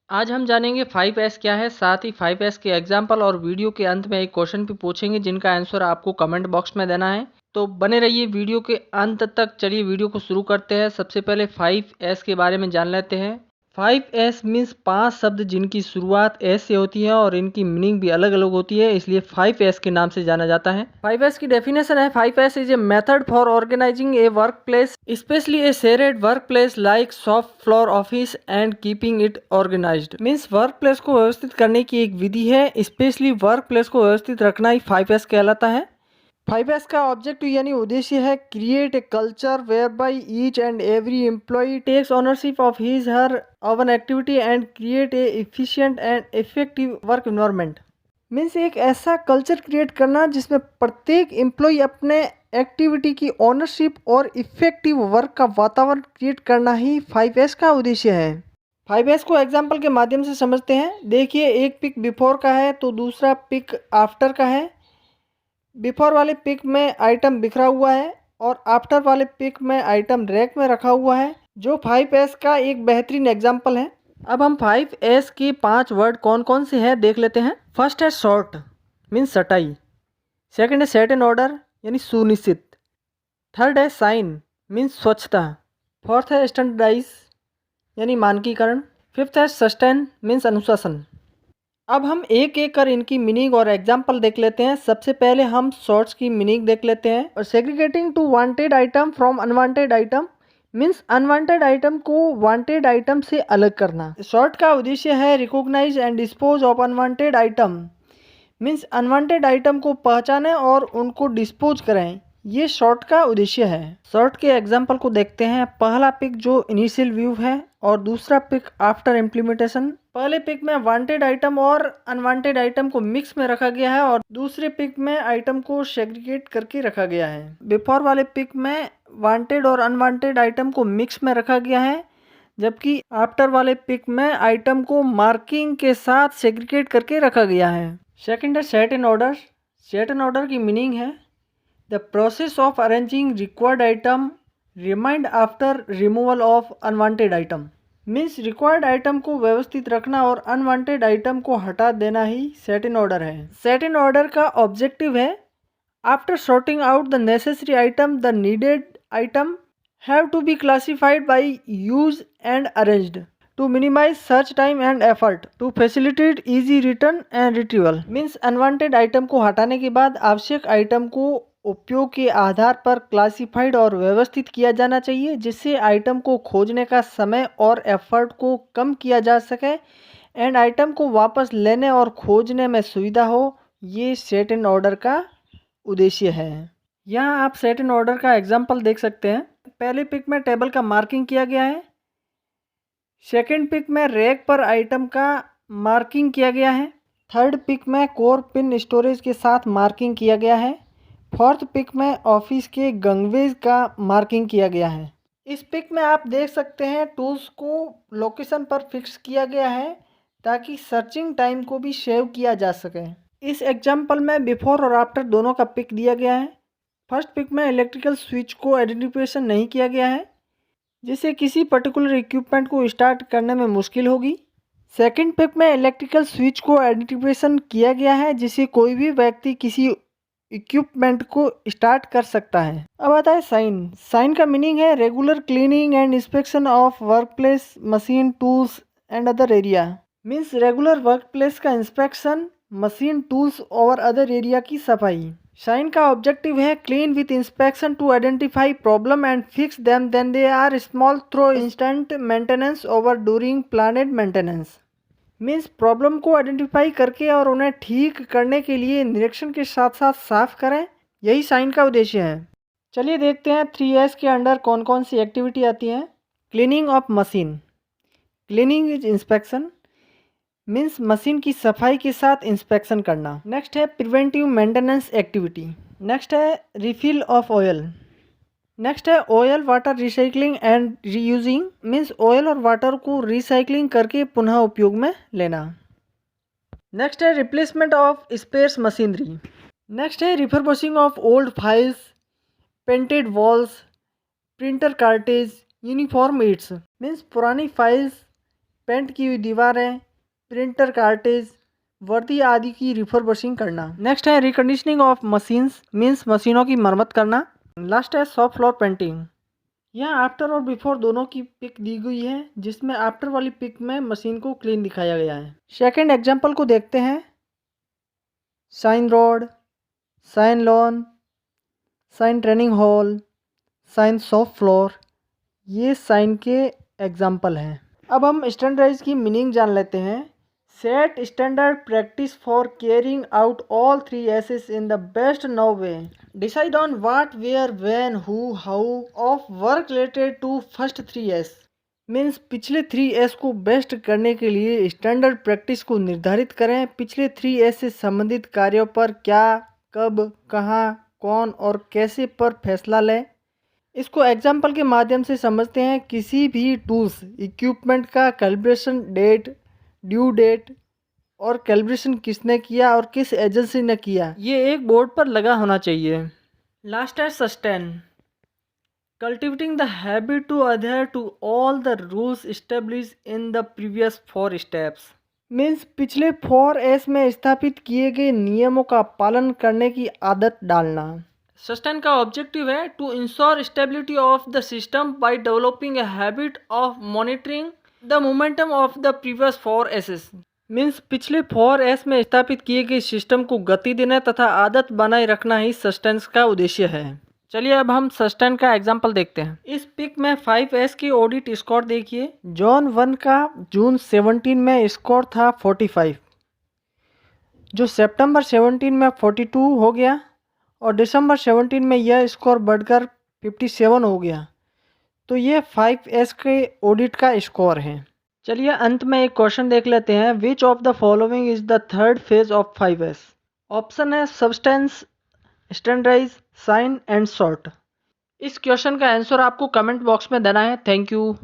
आज हम जानेंगे 5S क्या है, साथ ही 5S के एग्जाम्पल और वीडियो के अंत में एक क्वेश्चन भी पूछेंगे जिनका आंसर आपको कमेंट बॉक्स में देना है। तो बने रहिए वीडियो के अंत तक। चलिए वीडियो को शुरू करते हैं। सबसे पहले 5S के बारे में जान लेते हैं। 5S मीन्स 5 शब्द जिनकी शुरुआत एस से होती है और इनकी मीनिंग भी अलग अलग होती है, इसलिए 5S के नाम से जाना जाता है। 5S की डेफिनेशन है, 5S is a method for organizing a work place, specially a shared work place like shop floor office and keeping it organized. Means work place को व्यवस्थित करने की एक विधि है, स्पेशली वर्क प्लेस को व्यवस्थित रखना ही 5S कहलाता है। 5S का ऑब्जेक्टिव यानी उद्देश्य है create a culture where by each and every employee takes ownership of his her own activity and create a efficient and effective work environment. Means एक ऐसा कल्चर क्रिएट करना जिसमें प्रत्येक एम्प्लॉय अपने एक्टिविटी की ओनरशिप और इफेक्टिव वर्क का वातावरण क्रिएट करना ही 5S का उद्देश्य है। 5S को एग्जाम्पल के माध्यम से समझते हैं। देखिए, एक पिक बिफोर का है तो दूसरा पिक आफ्टर का है। बिफोर वाले पिक में आइटम बिखरा हुआ है और आफ्टर वाले पिक में आइटम रैक में रखा हुआ है, जो 5S का एक बेहतरीन एग्जाम्पल है। अब हम 5S के 5 वर्ड कौन कौन से हैं देख लेते हैं। फर्स्ट है शॉर्ट, मीन्स सटाई। सेकंड है सेट एंड ऑर्डर, यानी सुनिश्चित। थर्ड है साइन, मीन्स स्वच्छता। फोर्थ है स्टैंडर्डाइज, यानी मानकीकरण। फिफ्थ है सस्टेन, मीन्स अनुशासन। अब हम एक एक कर इनकी मीनिंग और एग्जाम्पल देख लेते हैं। सबसे पहले हम शॉर्ट्स की मीनिंग देख लेते हैं। और segregating to wanted item from unwanted item, means unwanted item को वांटेड आइटम से अलग करना। शॉर्ट का उद्देश्य है recognize and dispose of unwanted item, means unwanted item को पहचानें और उनको डिस्पोज करें, ये शॉर्ट का उद्देश्य है। शॉर्ट के एग्जाम्पल को देखते हैं। पहला पिक जो इनिशियल व्यू है और दूसरा पिक आफ्टर इम्प्लीमेंटेशन। पहले पिक में वांटेड आइटम और अनवांटेड आइटम को मिक्स में रखा गया है और दूसरे पिक में आइटम को सेग्रीगेट करके रखा गया है। बिफोर वाले पिक में वांटेड और अनवांटेड आइटम को मिक्स में रखा गया है, जबकि आफ्टर वाले पिक में आइटम को मार्किंग के साथ सेग्रीगेट करके रखा गया है। सेकंड है set in order. Set in order की मीनिंग है the process of arranging required item remained after removal of unwanted item, means required item को व्यवस्थित रखना और अनवांटेड आइटम को हटा देना ही सेट इन ऑर्डर है। सेट इन ऑर्डर का ऑब्जेक्टिव है after sorting out the necessary item the needed item have to be classified by use and arranged to minimize search time and effort to facilitate easy return and retrieval। Means unwanted item को हटाने के बाद आवश्यक item को उपयोग के आधार पर classified और व्यवस्थित किया जाना चाहिए, जिससे आइटम को खोजने का समय और एफर्ट को कम किया जा सके एंड आइटम को वापस लेने और खोजने में सुविधा हो। ये सेट इन ऑर्डर का उद्देश्य है। यहाँ आप सेट इन ऑर्डर का एग्जाम्पल देख सकते हैं। पहले पिक में टेबल का मार्किंग किया गया है। सेकेंड पिक में रैक पर आइटम का मार्किंग किया गया है। थर्ड पिक में कोर पिन स्टोरेज के साथ मार्किंग किया गया है। फोर्थ पिक में ऑफिस के गंगवेज का मार्किंग किया गया है। इस पिक में आप देख सकते हैं टूल्स को लोकेशन पर फिक्स किया गया है ताकि सर्चिंग टाइम को भी सेव किया जा सके। इस एग्जाम्पल में बिफोर और आफ्टर दोनों का पिक दिया गया है। फर्स्ट पिक में इलेक्ट्रिकल स्विच को आइडेंटिफिकेशन नहीं किया गया है, जिससे किसी पर्टिकुलर इक्विपमेंट को स्टार्ट करने में मुश्किल होगी। सेकंड पिक में इलेक्ट्रिकल स्विच को आइडेंटिफिकेशन किया गया है, जिससे कोई भी व्यक्ति किसी इक्विपमेंट को स्टार्ट कर सकता है। अब आता है साइन। साइन का मीनिंग है regular cleaning and inspection of workplace, machine, tools and other area. Means regular workplace का इंस्पेक्शन, मशीन, टूल्स और अदर एरिया की सफाई। साइन का ऑब्जेक्टिव है clean with inspection to identify problem and fix them then they are small through instant maintenance over during planned maintenance. Means problem को identify करके और उन्हें ठीक करने के लिए निरीक्षण के साथ साथ साफ करें, यही साइन का उद्देश्य है। चलिए देखते हैं 3S के अंडर कौन कौन सी एक्टिविटी आती हैं। Cleaning of machine. Cleaning is inspection, means machine की सफाई के साथ इंस्पेक्शन करना। नेक्स्ट है प्रिवेंटिव मेंटेनेंस एक्टिविटी। नेक्स्ट है रिफिल ऑफ ऑयल। नेक्स्ट है oil water recycling and reusing, means oil और वाटर को रिसाइकलिंग करके पुनः उपयोग में लेना। नेक्स्ट है replacement of spares machinery. Next है refurbishing of old files, painted walls, printer cartridge, uniform its, means पुरानी फाइल्स, पेंट की हुई दीवारें, प्रिंटर कार्टेज, वर्दी आदि की रिफर्बिशिंग करना। नेक्स्ट है रिकंडीशनिंग ऑफ मशीन्स, मीन्स मशीनों की मरम्मत करना। लास्ट है शॉप फ्लोर पेंटिंग। यहाँ आफ्टर और बिफोर दोनों की पिक दी गई है, जिसमें आफ्टर वाली पिक में मशीन को क्लीन दिखाया गया है। सेकेंड एग्जाम्पल को देखते हैं। Shine road, shine lawn, shine training hall, shine shop floor, ये साइन के एग्जाम्पल हैं। अब हम स्टैंडर्डाइज की मीनिंग जान लेते हैं। Set standard practice for carrying out all 3 S's in the best known way. Decide on what, where, when, who, how of work related to first 3 S। मीन्स पिछले 3 S को बेस्ट करने के लिए स्टैंडर्ड प्रैक्टिस को निर्धारित करें। पिछले 3 S से संबंधित कार्यों पर क्या, कब, कहाँ, कौन और कैसे पर फैसला लें। इसको एग्जाम्पल के माध्यम से समझते हैं। किसी भी टूल्स इक्विपमेंट का कैलिब्रेशन डेट, ड्यू डेट और कैलिब्रेशन किसने किया और किस एजेंसी ने किया, ये एक बोर्ड पर लगा होना चाहिए। लास्ट है sustain, cultivating the habit to adhere to all the rules establish in the previous 4 steps. Means पिछले 4 S में स्थापित किए गए नियमों का पालन करने की आदत डालना। सस्टेन का ऑब्जेक्टिव है to ensure stability of the system by developing a habit of monitoring the momentum of the previous 4 S's। Means पिछले 4 S में स्थापित किए गए सिस्टम को गति देना तथा आदत बनाए रखना ही सस्टेन का उद्देश्य है। चलिए अब हम सस्टेन का एग्जाम्पल देखते हैं। इस पिक में 5 S की ऑडिट स्कोर देखिए। जॉन 1 का जून 17 में स्कोर था 45, जो सितंबर 17 में 42 हो गया और दिसंबर 17 में यह स्कोर बढ़कर 57 हो गया। तो ये 5 S के ऑडिट का स्कोर है। चलिए अंत में एक क्वेश्चन देख लेते हैं। Which of the following is the third phase of 5 S? Option है substance, standardise, shine and sort. इस क्वेश्चन का आंसर आपको कमेंट बॉक्स में देना है। Thank you.